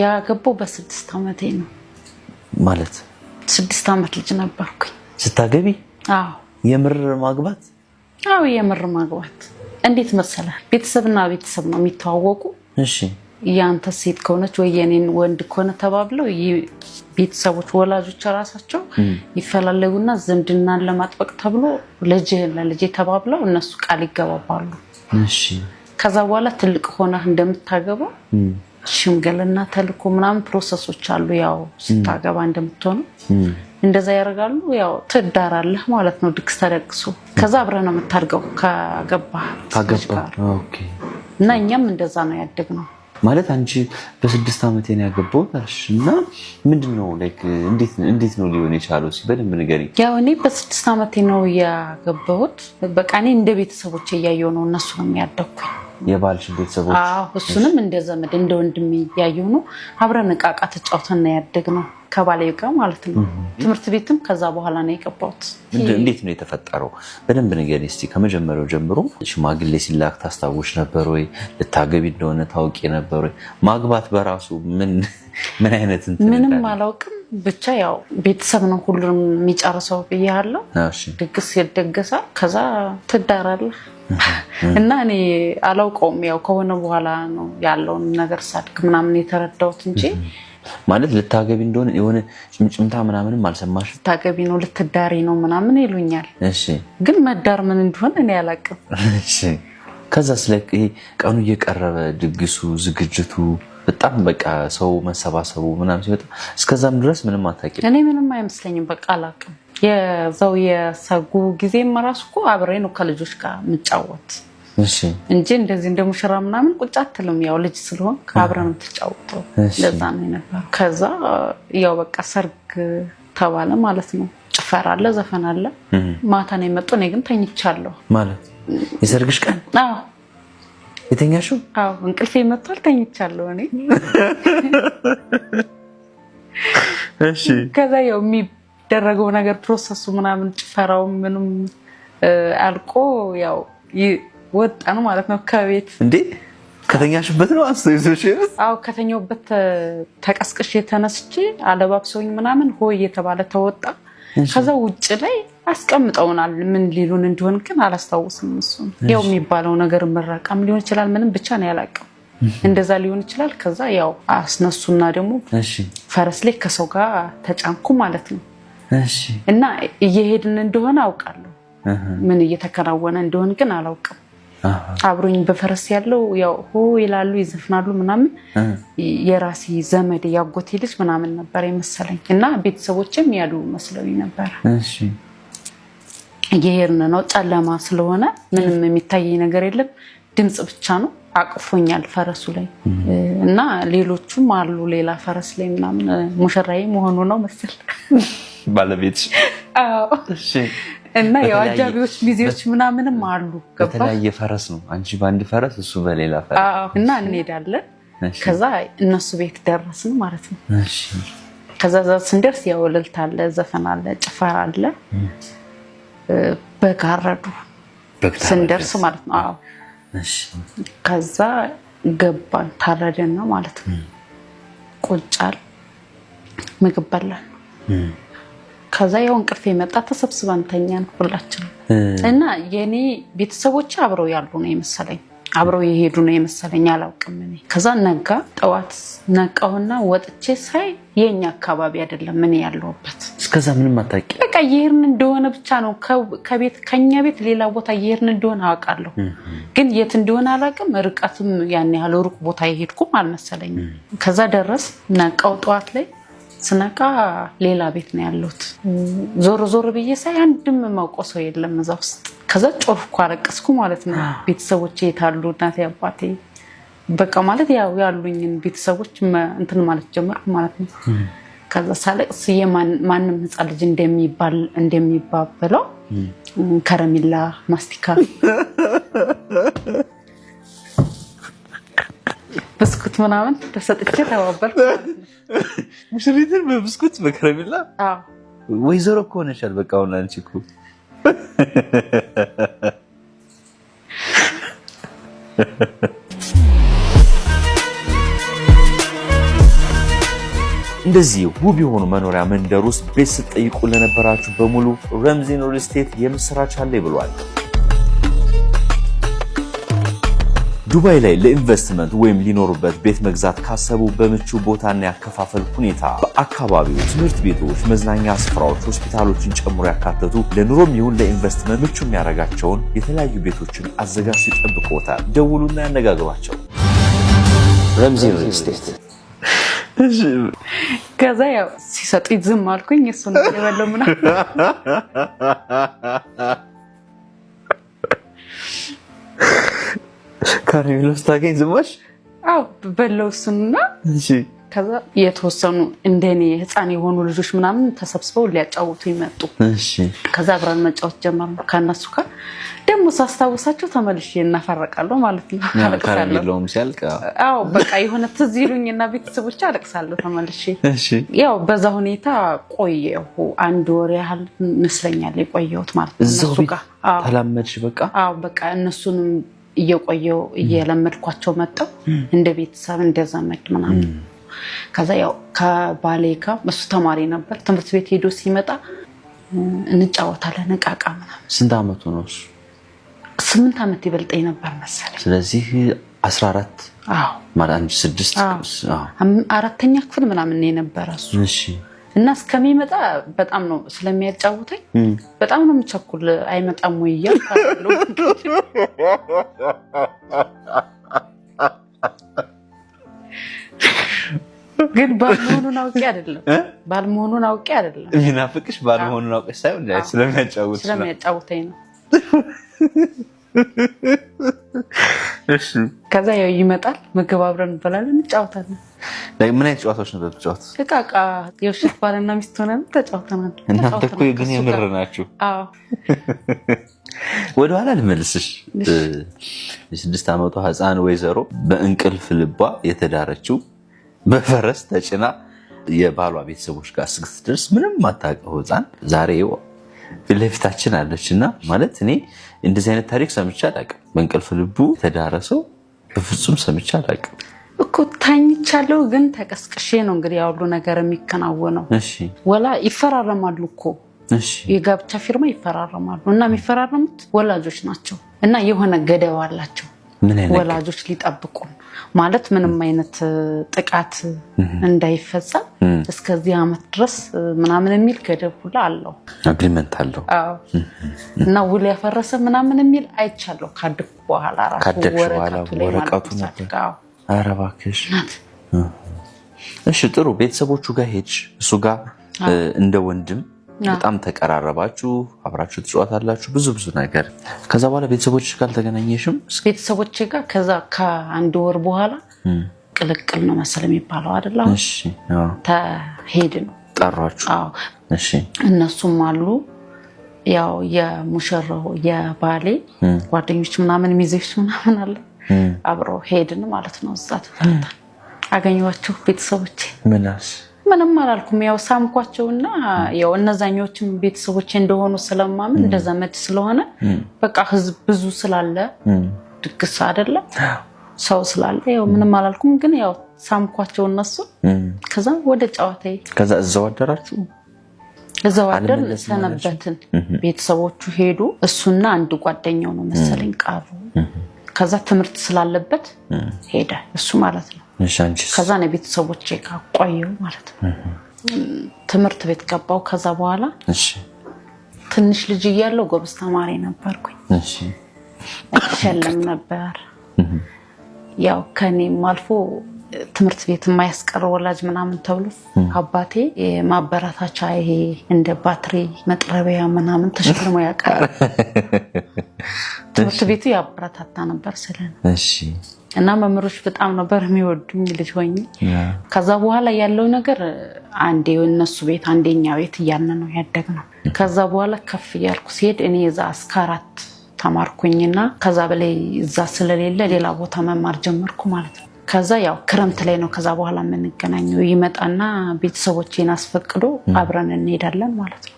ያገባው በ6 ዓመቴ ነው ማለት 6 ዓመት ልጅ ነበርኩኝ ስታገቢ አዎ የምር ማግባት አዎ የምር ማግባት እንዴት መሰለህ ቤተሰብና ቤተሰብ ነው የሚተዋወቁ እሺ ያንተ ሴት ከሆነች ወይ የኔን ወንድ ከሆነ ተባብለው ቤተሰቦች ወላጆች ራሳቸው ይፈላለጉና ዝምድናን ለማጥበቅ ተብሎ ለልጅ ተባብለው እነሱ ቃል ይገባባሉ እሺ ከዛ በኋላ ትልቅ ሆነ እንደምታገባው ሽምግልና ተልኮ ምናምን ፕሮሰሶች አሉ ያው ስታገባ እንደምትሆኑ እንደዛ ያረጋሉ ያው ትዳራለህ ማለት ነው ድግስ ተደግሶ ከዛ አብረህ ነው የምታርገው ካገባ ኦኬ እና እኛም እንደዛ ነው ያደግነው ማለት አንቺ በ6 ዓመቴ ነው ያገባው ታሽና ምንድነው ላይክ እንዴት ነው ሊሆን የቻለው ሲበደም ንገሪ ያው እኔ በ6 ዓመቴ ነው ያገባሁት በቃ እኔ እንደ ቤተሰቦቼ ያየው ነው እነሱ ነው የሚያደኩኝ የባልሽ ቤተሰቦች አዎ እሱንም እንደ ዘመድ እንደ ወንድም ያየው ነው አብረን ቃቃ ተጫውተን ያደግነው ከባሌ ጋር ማለት ነው ትምህርት ቤትም ከዛ በኋላ ነው የገባሁት እንዴት ነው የተፈጠረው በደንብ ንገሪ እስቲ ከመጀመሪያው ጀምሮ ሽማግሌ ሲላክ ታስታውሽ ነበር ወይ ልታገቢ እንደሆነ ታውቂ ነበር ወይ ማግባት በራሱ ምን አይነት ምንም አላውቅም ብቻ ያው ቤተሰብ ነው ሁሉም የሚጨርሰው በያለው ድግስ ይደገሳል ከዛ ትዳራለህ እና እኔ አላውቀውም ያው ከሆነ በኋላ ነው ያለው ነገር ሳድግ ምናምን የተረዳሁት እንጂ ማለት ልታገቢ እንደሆነ የሆነ ጭምጭምታ ምናምንም አልሰማሽ ልታገቢ ነው ልትዳሪ ነው ምናምን ይሉኛል እሺ ግን መዳር ምን እንደሆነ እኔ አላውቅም እሺ ከዛስ ለክ ይሄ ቀኑ እየቀረበ ድግሱ ዝግጅቱ በጣም በቃ ሰው መሰባሰቡ ምናምን ሲመጣ እስከዛም ድረስ ምንም አታውቂም እኔ ምንም አይመስለኝም በቃ አላውቅም የዛው የሰጉ ጊዜም ራስኮ አብሬ ነው ከልጆች ጋር መጫወት እሺ እንጂ እንደዚህ እንደሙሽራ ምናምን ቁጭ አትልም ያው ልጅ ስለሆን አብረን ተጫውተው ለዛ ነው ነበር ከዛ ያው በቃ ሰርግ ተባለ ማለት ነው ጭፈራ አለ ዘፈን አለ ማታ ነው የመጣው እኔ ግን ተኝቻለሁ ማለት የሰርግሽ ቀን አዎ የተኛሽው አዎ እንቅልፌ መጥቷል ተኝቻለሁ እኔ እሺ ከዛ ያው የሚደረገው ነገር ፕሮሰሱ ምናምን ጭፈራው ምንም አልቆ ያው ወጣን ማለት ነው ከቤት እንዴ ከተኛሽበት ነው አስተይዞሽ አው ከተኛውበት ተቀስቅሽ የተነስቼ አለባብሰውኝ ምናምን ሆይ የተባለ ተወጣ ከዛ ውጭ ላይ አስቀምጠውናል ምን ሊሉን እንደሆነ ግን አላስታውስም እሱ ያው የሚባለው ነገር መራቃም ሊሆን ይችላል ምንም ብቻ ነው ያላቀም እንደዛ ሊሆን ይችላል ከዛ ያው አስነሱና ደግሞ እሺ ፈረስ ላይ ከሰው ጋር ተጫንኩ ማለት ነው እሺ እና እየሄድን እንደሆነ አውቃለሁ ምን እየተከናወነ እንደሆነ ግን አላውቅም አብሮኝ በፈረስ ያለው ያው ሆ ይላሉ ይዘፍናሉ ምናምን የራሲ ዘመድ ያጎቴ ልጅ ምናምን ነበር የመሰለኝ እና ቤተሰቦችም ያሉ መስለውኝ ነበር እሺ የሄርን ነው ጨለማ ስለሆነ ምንም የሚታይ ነገር የለም ድምጽ ብቻ ነው አቅፎኛል ፈረሱ ላይ እና ሌሎቹም አሉ ሌላ ፈረስ ላይ ምናምን ሙሽራዬ መሆኑ ነው መሰል ባለቤትሽ አዎ እሺ እና የዋጃቢዎች ሚዜዎች ምናምንም አሉ ከተለያየ ፈረስ ነው አንቺ ባንድ ፈረስ እሱ በሌላ ፈረስ እና እንሄዳለን ከዛ እነሱ ቤት ደረስን ማለት ነው እሺ ከዛ ስንደርስ ያው እልልታ አለ ዘፈን አለ ጭፈራ አለ በጋረዱ ስንደርስ ማለት ነው አዎ እሺ ከዛ ገባን ታረደና ማለት ነው ቁጫል ምግብ በላን ከዛ ያው እንቅልፍ የመጣ ተሰብስበን ተኛን ሁላችን እና የኔ ቤተሰቦች አብረው ያሉ ነው የመሰለኝ አብረው የሄዱ ነው የመሰለኝ አላውቅም እኔ ከዛ ነጋ ጠዋት ነቃውና ወጥቼ ሳይ የኛ አካባቢ አይደለም ምን ያለውበት እስከዛ ምንም አታውቂ በቃ ይሄርን እንደሆነ ብቻ ነው ከቤት ከኛ ቤት ሌላ ቦታ ይሄርን እንደሆነ አውቃለሁ ግን የት እንደሆነ አላውቅም ርቀትም ያን ያህል ሩቅ ቦታ ይሄድኩም አልመሰለኝም ከዛ ደረስ ነቃው ጠዋት ላይ ስነቃ ሌላ ቤት ነው ያሉት ዞር ብዬ ሳይ አንድም ማውቀሰው የለም እዛ ውስጥ ከዛ ጮፍኩ አለቀስኩ ማለት ነው ቤተሰቦቼ የታሉ እናቴ አባቴ በቃ ማለት ያው ያሉኝን ቤተሰቦች እንትን ማለት ጀመርኩ ማለት ነው ከዛ ሳለቅስ የማንም ህፃን ልጅ እንደሚባበለው ከረሚላ ማስቲካ ብስኩት ምናምን ተሰጥቼ ተባበርኩ ሙሽሪትን በብስኩት በከረሚላ አዎ ወይዘሮ እኮ ሆነሻል በቃ አሁን አንቺ እኮ እንደዚህ ውብ የሆኑ መኖሪያ መንደር ውስጥ ቤት ስትጠይቁ ለነበራችሁ በሙሉ ረምዚ ሪል ስቴት የምስራች አለ ብሏል። ዱባይ ላይ ለኢንቨስትመንት ወይም ሊኖሩበት ቤት መግዛት ካሰቡ በምቹ ቦታና ያከፋፈል ሁኔታ በአካባቢው ትምህርት ቤቶች፣ መዝናኛ ስፍራዎች፣ ሆስፒታሎችን ጨምሮ ያካተቱ ለኑሮም ይሁን ለኢንቨስትመንት ምቹ የሚያደርጋቸውን የተለያዩ ቤቶችን አዘጋጅተው ይጠብቅዎታል። ደውሉና ያነጋግሯቸው። ረምዚ ሪል ስቴት። ከዛ ያው ሲሰጡኝ ዝም አልኩኝ። እሱ ነው የበለው ምናምን ካሬሎስ ታገኝ ዝማሽ? አዎ በለው እሱና ከዛ የተወሰኑ እንደኔ ህፃን የሆኑ ልጆች ምናምን ተሰብስበው ሊያጫውቱ ይመጡ። ከዛ አብረን መጫወት ጀመርን ከነሱ ጋር። ደግሞ ሳስታውሳቸው ተመልሼ እናፈረቃለሁ ማለት ነው። ካሬሎም ሲያልቅ አዎ በቃ የሆነ ትዝ ይሉኝና ቤተሰቦቼ አለቅሳለሁ ተመልሼ። ያው በዛ ሁኔታ ቆየሁ 1 ወር ያህል መስለኛል የቆየሁት ማለት ነው እነሱ ጋር። ተላመድሽ በቃ? አዎ በቃ እነሱንም እየቆየው እየለመድኳቸው መጣው እንደ ቤተሰብ እንደ ዘመድ ምናምን። ከዛ ያው ከባሌ ጋር እሱ ተማሪ ነበር። ትምህርት ቤት ሄዶ ሲመጣ እንጫወታለን እቃቃ ምናምን። ስንት አመቱ ነው እሱ? 8 አመት ይበልጠኝ ነበር መሰለኝ። ስለዚህ 14 አዎ ማለት 6 4ኛ ክፍል ምናምን ነበር እሱ። እሺ እና እስከሚመጣ በጣም ነው ስለሚያጫውተኝ በጣም ነው የምቸኩል። አይመጣም ወይ ያልካሉ ግን ባልመሆኑን አውቄ አይደለም የሚናፍቅሽ ባልመሆኑን አውቀሽ ሳይሆን ስለሚያጫውተኝ ነው። እሺ ከዛ ያው ይመጣል፣ ምግብ አብረን እንበላለን፣ እንጫወታለን። ምን አይነት ጨዋታዎች ነበር የምትጫወቱት? እቃቃ የውሸት ባልና ሚስት ሆነን ተጫውተናል። እናንተ እኮ ግን የምር ናችሁ። አዎ ወደኋላ ልመልስሽ። የ6 አመቷ ህፃን ወይዘሮ በእንቅልፍ ልቧ የተዳረችው በፈረስ ተጭና የባሏ ቤተሰቦች ጋር ስትደርስ ምንም ማታውቀው ህፃን ዛሬ ፊት ለፊታችን አለችና ማለት እኔ እንደዚህ አይነት ታሪክ ሰምቼ አላውቅም። በእንቅልፍ ልቡ የተዳረሰው በፍጹም ሰምቼ አላውቅም እኮ። ታኝቻለሁ ግን ተቀስቅሼ ነው እንግዲህ ያው ሁሉ ነገር የሚከናወነው። እሺ ወላ ይፈራረማሉ እኮ። እሺ የጋብቻ ፊርማ ይፈራረማሉ እና የሚፈራረሙት ወላጆች ናቸው እና የሆነ ገደብ አላቸው ወላጆች ሊጠብቁ ማለት ምንም አይነት ጥቃት እንዳይፈጸም እስከዚህ አመት ድረስ ምናምን የሚል ገደብ ሁሉ አለው፣ አግሪመንት አለው። አዎ እና ውል ያፈረሰ ምናምን የሚል አይቻለሁ ካደኩ በኋላ ራሱ ወረቀቱ ነበር። ኧረ እባክሽ። እሺ ጥሩ። ቤተሰቦቹ ጋር ሄድሽ፣ እሱ ጋር እንደ ወንድም በጣም ተቀራረባችሁ፣ አብራችሁ ትጫወታላችሁ ብዙ ነገር። ከዛ በኋላ ቤተሰቦችሽ ጋር አልተገናኘሽም? ቤተሰቦቼ ጋር ከዛ ከ1 ወር በኋላ ቅልቅል ነው መሰለኝ የሚባለው አይደል? እሺ ተሄድን። ጠሯችሁ? አዎ እሺ። እነሱም አሉ ያው የሙሽራው የባሌ ጓደኞች ምናምን ሚዜዎች ምናምን አለ። አብረው ሄድን ማለት ነው። እዛ ተፈታ አገኘኋቸው ቤተሰቦቼ። ምንም አላልኩም። ያው ሳምኳቸውና ያው እነዛኞችም ቤተሰቦቼ እንደሆኑ ስለማምን እንደዘመድ ስለሆነ በቃ ህዝብ ብዙ ስላለ ድግስ አይደለም ሰው ስላለ ያው ምንም አላልኩም። ግን ያው ሳምኳቸው እነሱ። ከዛ ወደ ጨዋታዬ። ከዛ እዛው አደራችሁ? እዛው አደርን ሰነበትን። ቤተሰቦቹ ሄዱ። እሱና አንድ ጓደኛው ነው መሰለኝ ቀሩ። ከዛ ትምህርት ስላለበት ሄደ እሱ ማለት ነው። ከዛ ነው ቤተሰቦቼ ጋር ቆየሁ ማለት ነው። ትምህርት ቤት ገባሁ። ከዛ በኋላ ትንሽ ልጅ እያለሁ ጎበዝ ተማሪ ነበርኩኝ። እሸለም ነበር። ያው ከኔም አልፎ ትምህርት ቤት የማያስቀር ወላጅ ምናምን ተብሎ አባቴ ማበረታቻ ይሄ እንደ ባትሪ መጥረቢያ ምናምን ተሸልሞ ያውቃል። ትምህርት ቤቱ ያበረታታ ነበር ስለነ። እና መምህሮች በጣም ነበር የሚወዱኝ ልጅ ሆኜ። ከዛ በኋላ ያለው ነገር አንዴ እነሱ ቤት አንዴኛ ቤት እያልን ነው ያደግነው። ከዛ በኋላ ከፍ እያልኩ ሲሄድ እኔ እዛ እስከ 4 ተማርኩኝና ከዛ በላይ እዛ ስለሌለ ሌላ ቦታ መማር ጀመርኩ ማለት ነው። ከዛ ያው ክረምት ላይ ነው ከዛ በኋላ የምንገናኘው። ይመጣና ቤተሰቦቼን አስፈቅዶ አብረን እንሄዳለን ማለት ነው።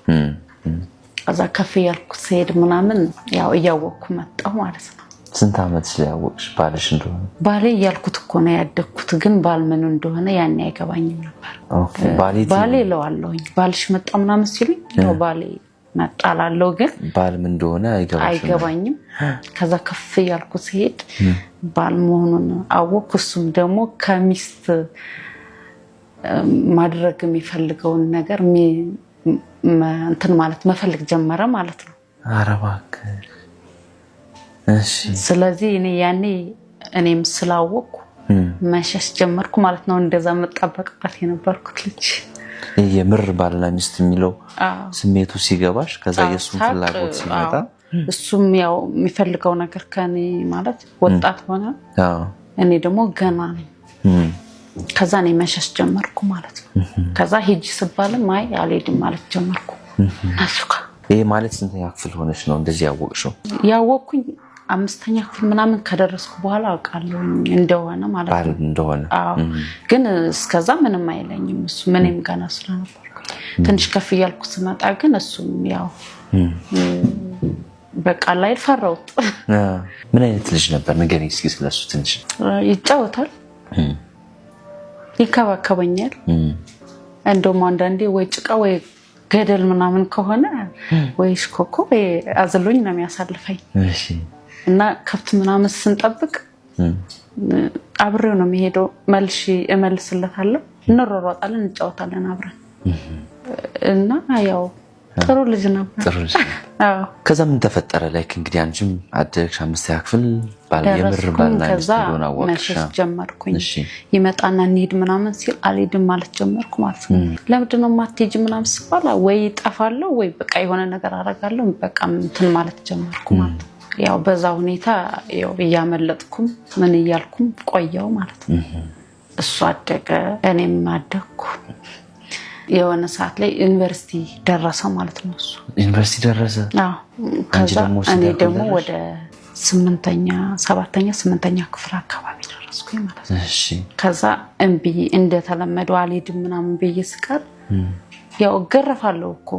ከዛ ከፍ እያልኩ ሲሄድ ምናምን ያው እያወቅኩ መጣሁ ማለት ነው። ስንት ዓመት ያወቅሽ ባልሽ እንደሆነ? ባሌ እያልኩት እኮ ነው ያደግኩት፣ ግን ባል ምን እንደሆነ ያኔ አይገባኝም ነበር። ኦኬ ባሌ እለዋለሁኝ። ባልሽ መጣ ምናምን ሲሉኝ ነው ባሌ መጣላለሁ፣ ግን ባል ምን እንደሆነ አይገባኝም። ከዛ ከፍ እያልኩት ሲሄድ ባል መሆኑን አወቅኩ። እሱም ደግሞ ከሚስት ማድረግ የሚፈልገውን ነገር እንትን ማለት መፈልግ ጀመረ ማለት ነው። ኧረ እባክህ። እሺ ስለዚህ እኔም ስላወቅኩ መሸሽ ጀመርኩ ማለት ነው። እንደዛ መጣበቅበት የነበርኩት ልጅ የምር ባልና ሚስት የሚለው ስሜቱ ሲገባሽ ከዛ የሱን ፍላጎት ሲመጣ እሱም ያው የሚፈልገው ነገር ከኔ ማለት ወጣት ሆነ፣ እኔ ደግሞ ገና ነኝ። ከዛ እኔ መሸሽ ጀመርኩ ማለት ነው። ከዛ ሂጂ ስባልም አይ አልሄድም ማለት ጀመርኩ። አሱካ ይሄ ማለት ስንተኛ ክፍል ሆነሽ ነው እንደዚህ ያወቅሽው? ያወቅኩኝ 5ኛ ክፍል ምናምን ከደረስኩ በኋላ አውቃለሁ እንደሆነ ማለት ነው። እንደሆነ ግን እስከዛ ምንም አይለኝም እሱ ምንም ገና ስለነበርኩ። ትንሽ ከፍ እያልኩ ስመጣ ግን እሱም ያው በቃ ላይ ፈራሁት። ምን አይነት ልጅ ነበር? ንገሪኝ እስኪ ስለሱ ትንሽ። ይጫወታል፣ ይከባከበኛል። እንደውም አንዳንዴ ወይ ጭቃ ወይ ገደል ምናምን ከሆነ ወይ ሽኮኮ ወይ አዝሎኝ ነው የሚያሳልፈኝ። እና ከብት ምናምን ስንጠብቅ አብሬው ነው የሚሄደው። መልሼ እመልስለታለሁ፣ እንሮሯጣለን፣ እንጫወታለን አብረን እና ያው ጥሩ ልጅ ነበር። ጥሩ ልጅ አዎ። ከዛ ምን ተፈጠረ? ላይክ እንግዲህ አንቺም አደግሽ 5ኛ ክፍል የምር ባልና ሚስት እንደሆነ አወቅሽ። መሸሽ ጀመርኩኝ። ይመጣና እንሂድ ምናምን ሲል አልሄድም ማለት ጀመርኩ ማለት ነው። ለምንድን ነው የማትሄጂ ምናምን ስባል ወይ እጠፋለሁ ወይ በቃ የሆነ ነገር አደርጋለሁ፣ በቃ እንትን ማለት ጀመርኩ ማለት ነው። ያው በዛ ሁኔታ ያው እያመለጥኩም ምን እያልኩም ቆየው ማለት ነው። እሱ አደገ፣ እኔም አደግኩ። የሆነ ሰዓት ላይ ዩኒቨርሲቲ ደረሰ ማለት ነው። እሱ ዩኒቨርሲቲ ደረሰ። አዎ። ከዛ እኔ ደግሞ ወደ 8ኛ ክፍል አካባቢ ደረስኩኝ ማለት ነው። እሺ። ከዛ እምቢ እንደተለመደው አልሄድም ምናምን ብዬ ስቀር ያው እገረፋለሁ እኮ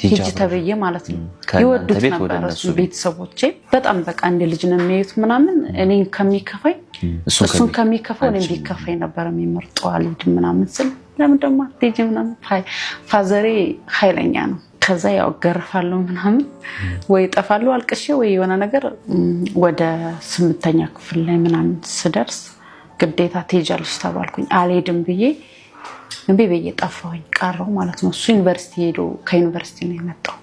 ሂጂ ተብዬ ማለት ነው። ይወዱት ነበር እሱ ቤተሰቦቼ በጣም በቃ እንደ ልጅ ነው የሚያዩት ምናምን። እኔን ከሚከፋኝ እሱን ከሚከፋው እኔን ቢከፋኝ ነበር የሚመርጠው። አልሄድም ምናምን ስል ለምን ደግሞ አትሄጂ ምናምን። ፋዘሬ ኃይለኛ ነው። ከዛ ያው እገረፋለሁ ምናምን ወይ እጠፋለሁ አልቅሼ ወይ የሆነ ነገር። ወደ 8ኛ ክፍል ላይ ምናምን ስደርስ ግዴታ ትሄጃለሽ ተባልኩኝ። አልሄድም ብዬ እምቢ ብዬ ጠፋሁኝ፣ ቀረሁ ማለት ነው። እሱ ዩኒቨርሲቲ ሄዶ ከዩኒቨርሲቲ ነው የመጣው።